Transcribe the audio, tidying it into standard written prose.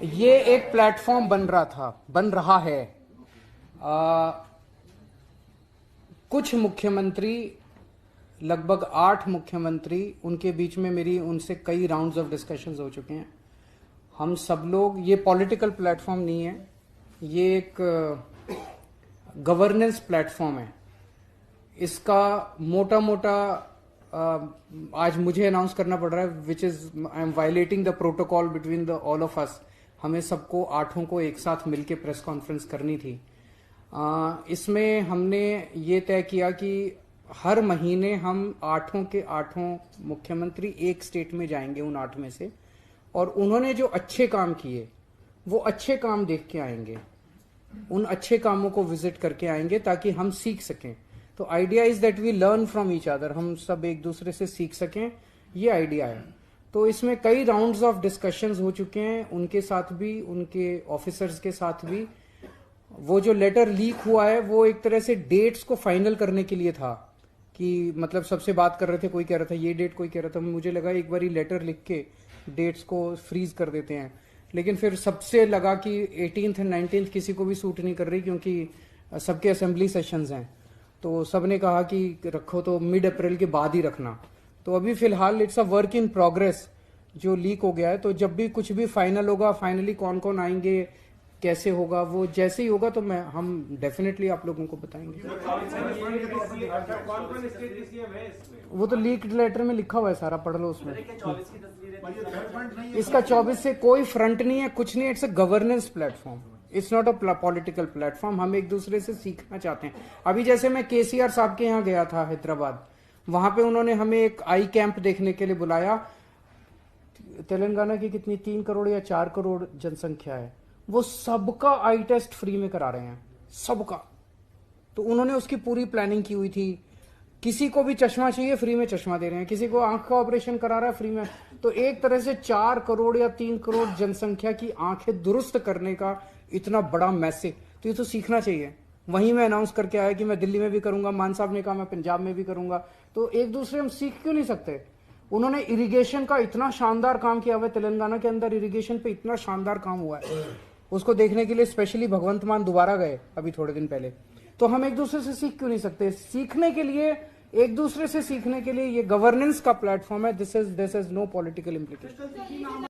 ये एक प्लेटफॉर्म बन रहा है। कुछ मुख्यमंत्री, लगभग 8 मुख्यमंत्री, उनके बीच में मेरी उनसे कई राउंड्स ऑफ डिस्कशंस हो चुके हैं। हम सब लोग, ये पॉलिटिकल प्लेटफॉर्म नहीं है, ये एक गवर्नेंस प्लेटफॉर्म है। इसका मोटा मोटा आज मुझे अनाउंस करना पड़ रहा है, which is I am violating the protocol between the all of us. हमें सबको 8 को एक साथ मिलकर प्रेस कॉन्फ्रेंस करनी थी। इसमें हमने ये तय किया कि हर महीने हम 8 के 8 मुख्यमंत्री एक स्टेट में जाएंगे, उन 8 में से, और उन्होंने जो अच्छे काम किए वो अच्छे काम देख के आएंगे, उन अच्छे कामों को विजिट करके आएंगे ताकि हम सीख सकें। तो idea is that we learn from each other, हम सब एक दूसरे से सीख सकें, ये आइडिया है। तो इसमें कई राउंड्स ऑफ डिस्कशंस हो चुके हैं, उनके साथ भी, उनके ऑफिसर्स के साथ भी। वो जो लेटर लीक हुआ है वो एक तरह से डेट्स को फाइनल करने के लिए था, कि मतलब सबसे बात कर रहे थे, कोई कह रहा था ये डेट, कोई कह रहा था, मुझे लगा एक बार लेटर लिख के डेट्स को फ्रीज कर देते हैं। लेकिन फिर सबसे लगा कि 18th और 19th किसी को भी सूट नहीं कर रही, क्योंकि सबके असेंबली सेशंस हैं। तो सबने कहा कि रखो तो मिड अप्रैल के बाद ही रखना। तो अभी फिलहाल it's a work in progress जो लीक हो गया है। तो जब भी कुछ भी फाइनल होगा, फाइनली कौन कौन आएंगे, कैसे होगा, वो जैसे ही होगा तो हम डेफिनेटली आप लोगों को बताएंगे। वो तो लीक लेटर में लिखा हुआ है सारा, पढ़ लो उसमें। इसका 24 से कोई फ्रंट नहीं है, कुछ नहीं है। It's a governance platform, it's not a political platform. हम एक दूसरे से सीखना चाहते हैं। अभी जैसे मैं केसीआर साहब के यहाँ गया था हैदराबाद, वहां पे उन्होंने हमें एक आई कैंप देखने के लिए बुलाया। तेलंगाना की कितनी 3 करोड़ या 4 करोड़ जनसंख्या है, वो सबका आई टेस्ट फ्री में करा रहे हैं, सबका। तो उन्होंने उसकी पूरी प्लानिंग की हुई थी। किसी को भी चश्मा चाहिए, फ्री में चश्मा दे रहे हैं। किसी को आंख का ऑपरेशन करा रहा है, फ्री में। तो एक तरह से 4 करोड़ या 3 करोड़ जनसंख्या की आंखें दुरुस्त करने का इतना बड़ा मैसेज, तो ये तो सीखना चाहिए। वहीं मैं अनाउंस करके आया कि मैं दिल्ली में भी करूंगा, मान साहब ने कहा मैं पंजाब में भी करूंगा। तो एक दूसरे हम सीख क्यों नहीं सकते? उन्होंने इरिगेशन का इतना शानदार काम किया हुआ है, तेलंगाना के अंदर इरिगेशन पे इतना शानदार काम हुआ है, उसको देखने के लिए स्पेशली भगवंत मान दोबारा गए अभी थोड़े दिन पहले। तो हम एक दूसरे से सीख क्यों नहीं सकते? सीखने के लिए, एक दूसरे से सीखने के लिए ये गवर्नेंस का प्लेटफॉर्म है। This is no political implication.